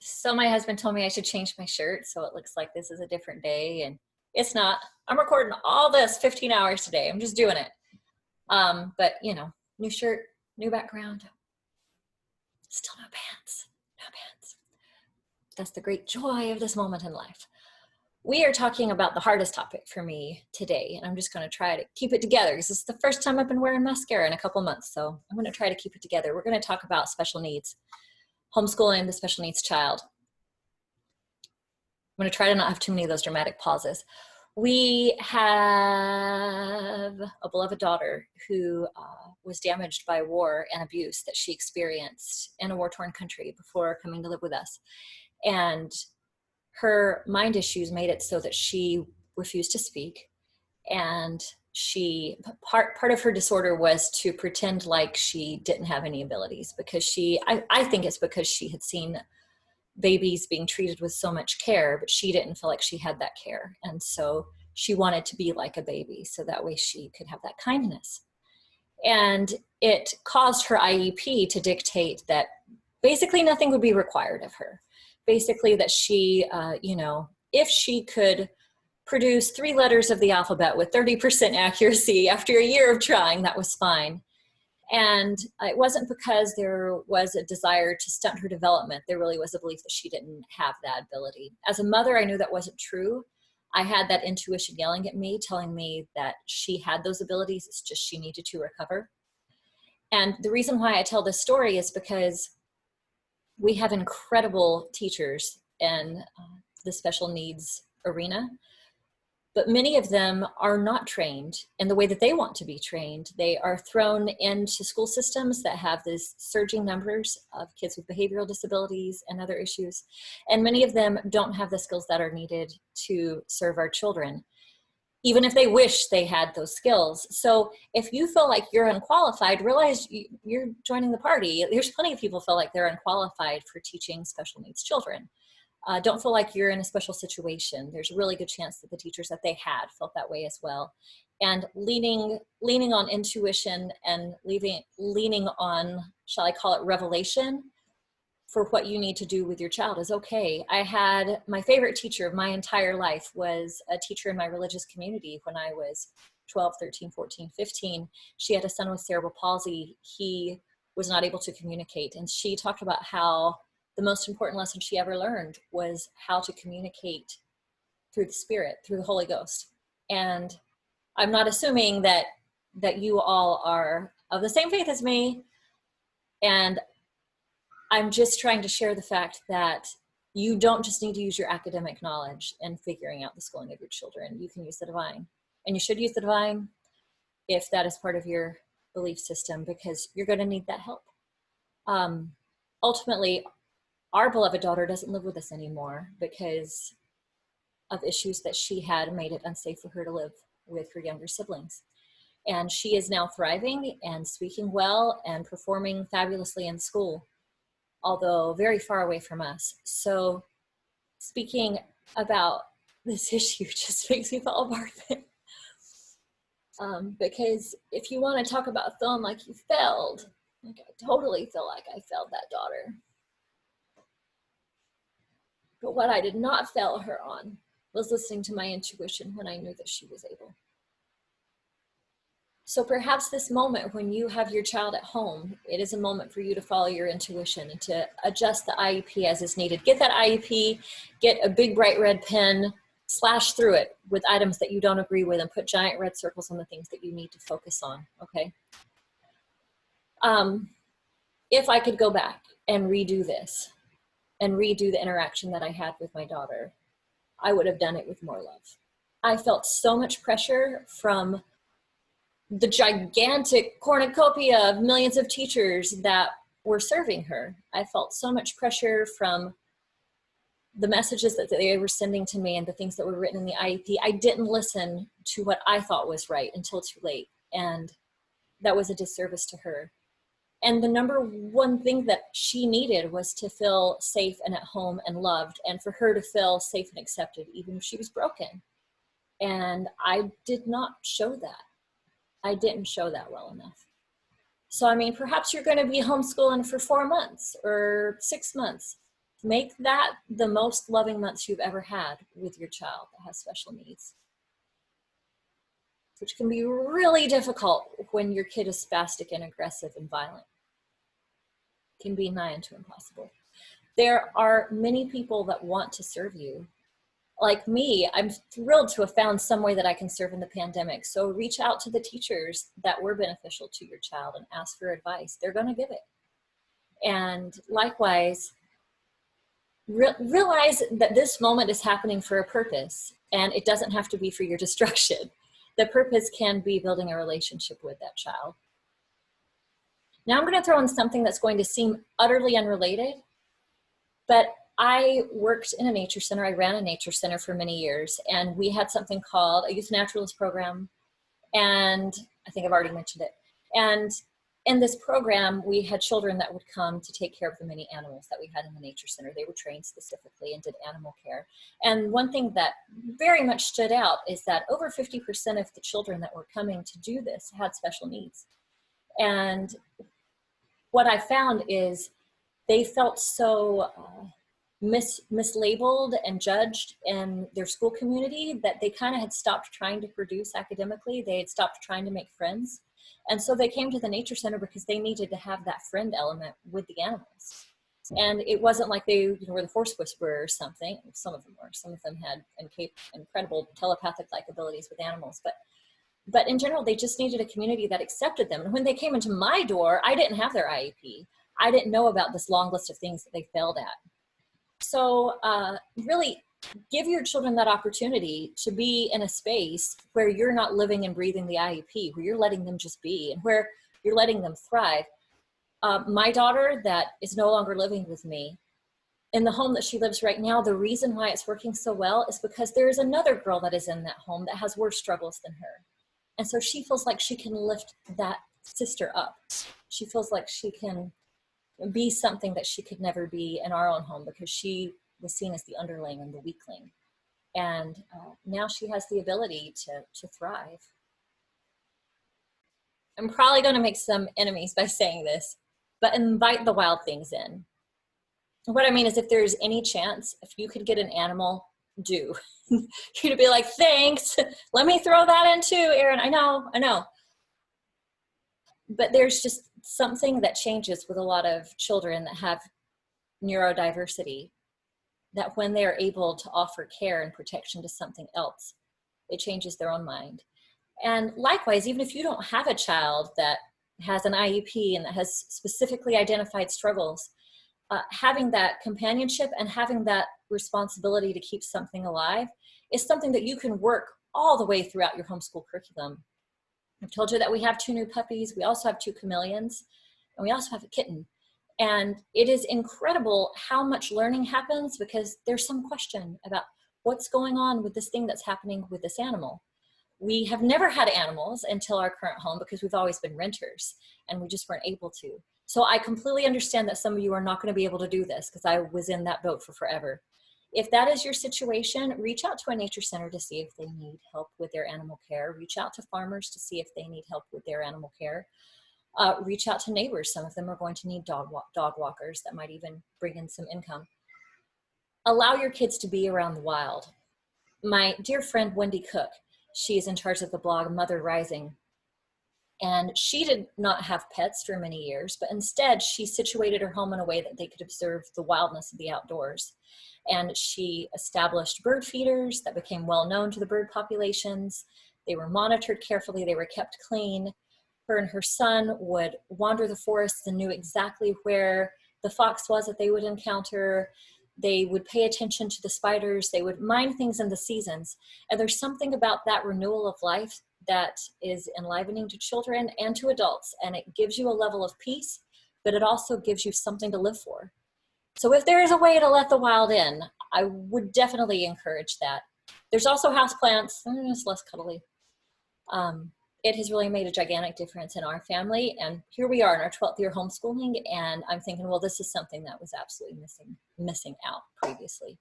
So my husband told me I should change my shirt so it looks like this is a different day, and it's not. I'm recording all this 15 hours today. I'm just doing it. But you know, new shirt, new background, still no pants, no pants. That's the great joy of this moment in life. We are talking about the hardest topic for me today, and I'm just going to try to keep it together because this is the first time I've been wearing mascara in a couple months, so I'm going to try to keep it together. We're going to talk about special needs, homeschooling the special needs child. I'm going to try to not have too many of those dramatic pauses. We have a beloved daughter who was damaged by war and abuse that she experienced in a war-torn country before coming to live with us. And her mind issues made it so that she refused to speak. And part of her disorder was to pretend like she didn't have any abilities, because I think it's because she had seen babies being treated with so much care, but she didn't feel like she had that care. And so she wanted to be like a baby, so that way she could have that kindness. And it caused her IEP to dictate that basically nothing would be required of her. Basically that she, if she could produce 3 letters of the alphabet with 30% accuracy after a year of trying, that was fine. And it wasn't because there was a desire to stunt her development. There really was a belief that she didn't have that ability. As a mother, I knew that wasn't true. I had that intuition yelling at me, telling me that she had those abilities. It's just she needed to recover. And the reason why I tell this story is because we have incredible teachers in the special needs arena, but many of them are not trained in the way that they want to be trained. They are thrown into school systems that have these surging numbers of kids with behavioral disabilities and other issues. And many of them don't have the skills that are needed to serve our children, even if they wish they had those skills. So if you feel like you're unqualified, realize you're joining the party. There's plenty of people who feel like they're unqualified for teaching special needs children. Don't feel like you're in a special situation. There's a really good chance that the teachers that they had felt that way as well. And leaning on intuition and leaning on, shall I call it, revelation for what you need to do with your child is okay. I had my favorite teacher of my entire life was a teacher in my religious community when I was 12, 13, 14, 15. She had a son with cerebral palsy. He was not able to communicate. And she talked about how the most important lesson she ever learned was how to communicate through the Spirit, through the Holy Ghost. And I'm not assuming that you all are of the same faith as me. And I'm just trying to share the fact that you don't just need to use your academic knowledge in figuring out the schooling of your children. You can use the divine. And you should use the divine if that is part of your belief system, because you're going to need that help. Ultimately, our beloved daughter doesn't live with us anymore because of issues that she had made it unsafe for her to live with her younger siblings. And she is now thriving and speaking well and performing fabulously in school, although very far away from us. So speaking about this issue just makes me fall apart. Because if you want to talk about feeling like you failed, like I totally feel like I failed that daughter. But what I did not fail her on was listening to my intuition when I knew that she was able. So perhaps this moment when you have your child at home, it is a moment for you to follow your intuition and to adjust the IEP as is needed. Get that IEP, get a big bright red pen, slash through it with items that you don't agree with, and put giant red circles on the things that you need to focus on, okay? If I could go back and redo this, and redo the interaction that I had with my daughter, I would have done it with more love. I felt so much pressure from the gigantic cornucopia of millions of teachers that were serving her. I felt so much pressure from the messages that they were sending to me and the things that were written in the IEP. I didn't listen to what I thought was right until too late, and that was a disservice to her. And the number one thing that she needed was to feel safe and at home and loved, and for her to feel safe and accepted, even if she was broken. And I did not show that. I didn't show that well enough. So, I mean, perhaps you're going to be homeschooling for 4 months or 6 months. Make that the most loving months you've ever had with your child that has special needs, which can be really difficult when your kid is spastic and aggressive and violent. It can be nigh unto impossible. There are many people that want to serve you. Like me, I'm thrilled to have found some way that I can serve in the pandemic. So reach out to the teachers that were beneficial to your child and ask for advice. They're going to give it. And likewise, realize that this moment is happening for a purpose, and it doesn't have to be for your destruction. The purpose can be building a relationship with that child. Now I'm going to throw in something that's going to seem utterly unrelated, but I worked in a nature center. I ran a nature center for many years, and we had something called a youth naturalist program, and I think I've already mentioned it. And in this program, we had children that would come to take care of the many animals that we had in the nature center. They were trained specifically and did animal care. And one thing that very much stood out is that over 50% of the children that were coming to do this had special needs. And what I found is they felt so mislabeled and judged in their school community that they kind of had stopped trying to produce academically. They had stopped trying to make friends. And so they came to the nature center because they needed to have that friend element with the animals. And it wasn't like they were the force whisperer or something. Some of them were. Some of them had incredible telepathic-like abilities with animals. But in general, they just needed a community that accepted them. And when they came into my door, I didn't have their IEP. I didn't know about this long list of things that they failed at. So really give your children that opportunity to be in a space where you're not living and breathing the IEP, where you're letting them just be and where you're letting them thrive. My daughter that is no longer living with me, in the home that she lives right now, the reason why it's working so well is because there is another girl that is in that home that has worse struggles than her. And so she feels like she can lift that sister up. She feels like she can be something that she could never be in our own home because she was seen as the underling and the weakling. And now she has the ability to thrive. I'm probably going to make some enemies by saying this, but invite the wild things in. What I mean is if there's any chance, if you could get an animal, do. You'd be like, thanks, let me throw that in too, Erin. I know. But there's just something that changes with a lot of children that have neurodiversity, that when they're able to offer care and protection to something else, it changes their own mind. And likewise, even if you don't have a child that has an IEP and that has specifically identified struggles, having that companionship and having that responsibility to keep something alive is something that you can work all the way throughout your homeschool curriculum. I've told you that we have 2 new puppies. We also have 2 chameleons, and we also have a kitten. And it is incredible how much learning happens because there's some question about what's going on with this thing that's happening with this animal. We have never had animals until our current home because we've always been renters and we just weren't able to. So I completely understand that some of you are not going to be able to do this because I was in that boat for forever. If that is your situation, reach out to a nature center to see if they need help with their animal care. Reach out to farmers to see if they need help with their animal care. Reach out to neighbors. Some of them are going to need dog walkers that might even bring in some income. Allow your kids to be around the wild. My dear friend, Wendy Cook, she's in charge of the blog Mother Rising. And she did not have pets for many years, but instead she situated her home in a way that they could observe the wildness of the outdoors. And she established bird feeders that became well known to the bird populations. They were monitored carefully, they were kept clean. Her and her son would wander the forests and knew exactly where the fox was that they would encounter. They would pay attention to the spiders. They would mind things in the seasons. And there's something about that renewal of life that is enlivening to children and to adults. And it gives you a level of peace, but it also gives you something to live for. So if there is a way to let the wild in, I would definitely encourage that. There's also houseplants, it's less cuddly. It has really made a gigantic difference in our family. And here we are in our 12th year homeschooling. And I'm thinking, well, this is something that was absolutely missing out previously.